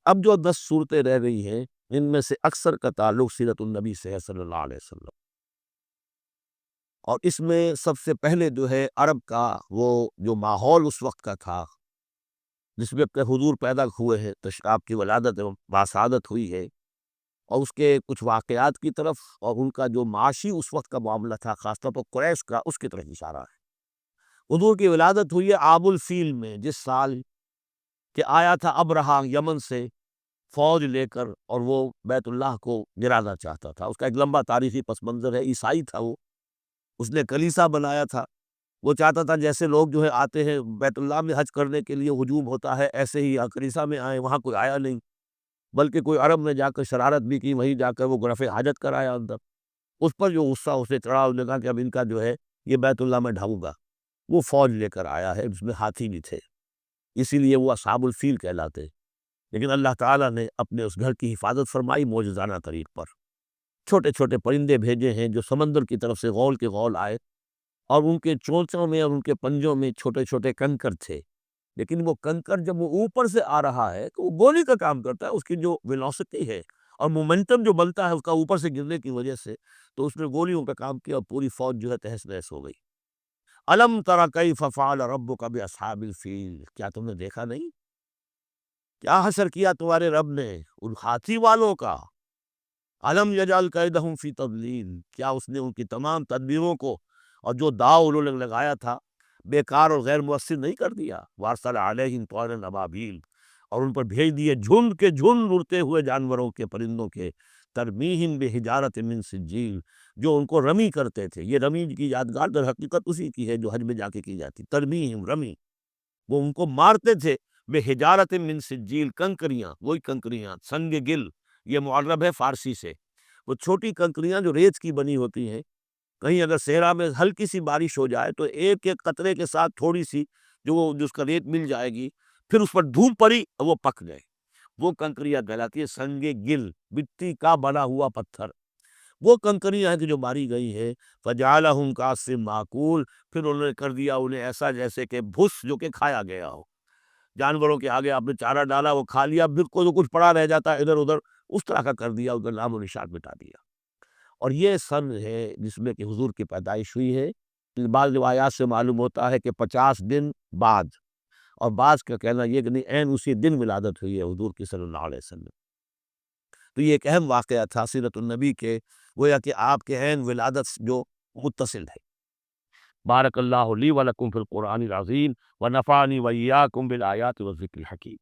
اب جو 10 صورتیں رہ گئی ہیں ان میں سے اکثر کا تعلق سیرت النبی سے ہے صلی اللہ علیہ وسلم، اور اس میں سب سے پہلے جو ہے عرب کا وہ جو ماحول اس وقت کا تھا جس میں کہ حضور پیدا ہوئے ہیں، آپ کی ولادت باسعادت ہوئی ہے، اور اس کے کچھ واقعات کی طرف اور ان کا جو معاشی اس وقت کا معاملہ تھا خاص طور پر قریش کا، اس کی طرف اشارہ ہے۔ حضور کی ولادت ہوئی ہے عام الفیل میں، جس سال کہ آیا تھا ابرہہ یمن سے فوج لے کر، اور وہ بیت اللہ کو گرانا چاہتا تھا۔ اس کا ایک لمبا تاریخی پس منظر ہے، عیسائی تھا وہ، اس نے کلیسا بنایا تھا۔ وہ چاہتا تھا جیسے لوگ جو ہے آتے ہیں بیت اللہ میں حج کرنے کے لیے ہجوم ہوتا ہے، ایسے ہی کلیسا میں آئے، وہاں کوئی آیا نہیں، بلکہ کوئی عرب نے جا کر شرارت بھی کی، وہیں جا کر وہ رفع حاجت کرایا اندر۔ اس پر جو غصہ اسے چڑھا، اس نے کہا کہ اب ان کا جو ہے یہ بیت اللہ میں ڈھاؤں گا۔ وہ فوج لے کر آیا ہے، جس میں ہاتھی بھی تھے، اسی لیے وہ اصحاب الفیل کہلاتے۔ لیکن اللہ تعالیٰ نے اپنے اس گھر کی حفاظت فرمائی معجزانہ طریق پر۔ چھوٹے چھوٹے پرندے بھیجے ہیں جو سمندر کی طرف سے غول کے غول آئے، اور ان کے چونچوں میں اور ان کے پنجوں میں چھوٹے چھوٹے کنکر تھے، لیکن وہ کنکر جب وہ اوپر سے آ رہا ہے تو وہ گولی کا کام کرتا ہے، اس کی جو ویلوسٹی ہے اور مومنٹم جو بنتا ہے اس کا اوپر سے گرنے کی وجہ سے، تو اس نے گولیوں کا کام کیا اور پوری فوج جو ہے تہس نہس ہو گئی۔ الم تری کیف فعل ربک باصحاب الفیل، کیا تم نے دیکھا نہیں کیا حشر کیا تمہارے رب نے ان ہاتھی والوں کا؟ علم یجعل کیدہم فی تضلیل، کیا اس نے ان کی تمام تدبیروں کو اور جو داؤ انہوں نے لگایا تھا بیکار اور غیر مؤثر نہیں کر دیا؟ وارسل علیہم طیرا ابابیل، اور ان پر بھیج دیے جھنڈ کے جھنڈ اڑتے ہوئے جانوروں کے، پرندوں کے، ترمیہم بحجارۃ من سجیل، جو ان کو رمی کرتے تھے۔ یہ رمی کی یادگار در حقیقت اسی کی ہے جو حج میں جا کے کی جاتی، ترمیہم رمی، وہ ان کو مارتے تھے بحجارۃ من سجیل، کنکریاں، وہی کنکریاں سنگ گل، یہ معرب ہے فارسی سے، وہ چھوٹی کنکریاں جو ریت کی بنی ہوتی ہیں، کہیں اگر صحرا میں ہلکی سی بارش ہو جائے تو ایک ایک قطرے کے ساتھ تھوڑی سی جو اس کا ریت مل جائے گی، پھر اس پر دھوپ پڑی وہ پک گئے، وہ کنکریاں کہلاتی ہے سنگ گل، مٹی کا بنا ہوا پتھر، وہ کنکریاں ہیں کہ جو ماری گئی ہے۔ فجعلہم کعصف معقول، پھر انہوں نے کر دیا انہیں ایسا جیسے کہ بھس جو کہ کھایا گیا ہو، جانوروں کے آگے آپ نے چارہ ڈالا وہ کھا لیا، بالکل کچھ پڑا رہ جاتا ہے ادھر ادھر، اس طرح کا کر دیا، ادھر نام و نشان مٹا دیا۔ اور یہ سن ہے جس میں کہ حضور کی پیدائش ہوئی ہے۔ بعض روایات سے معلوم ہوتا ہے کہ 50 دن بعد، اور بعض کا کہنا یہ کہ نہیں عین اسی دن ولادت ہوئی ہے حضور کی صلی اللہ علیہ وسلم۔ تو یہ ایک اہم واقعہ تھا سیرت النبی کے، گویا کہ آپ کے عین ولادت سے جو متصل ہے۔ بارک اللہ لی ولکم فی القرآن العظیم ونفعنی وإیاکم بالآیات والذکر الحکیم۔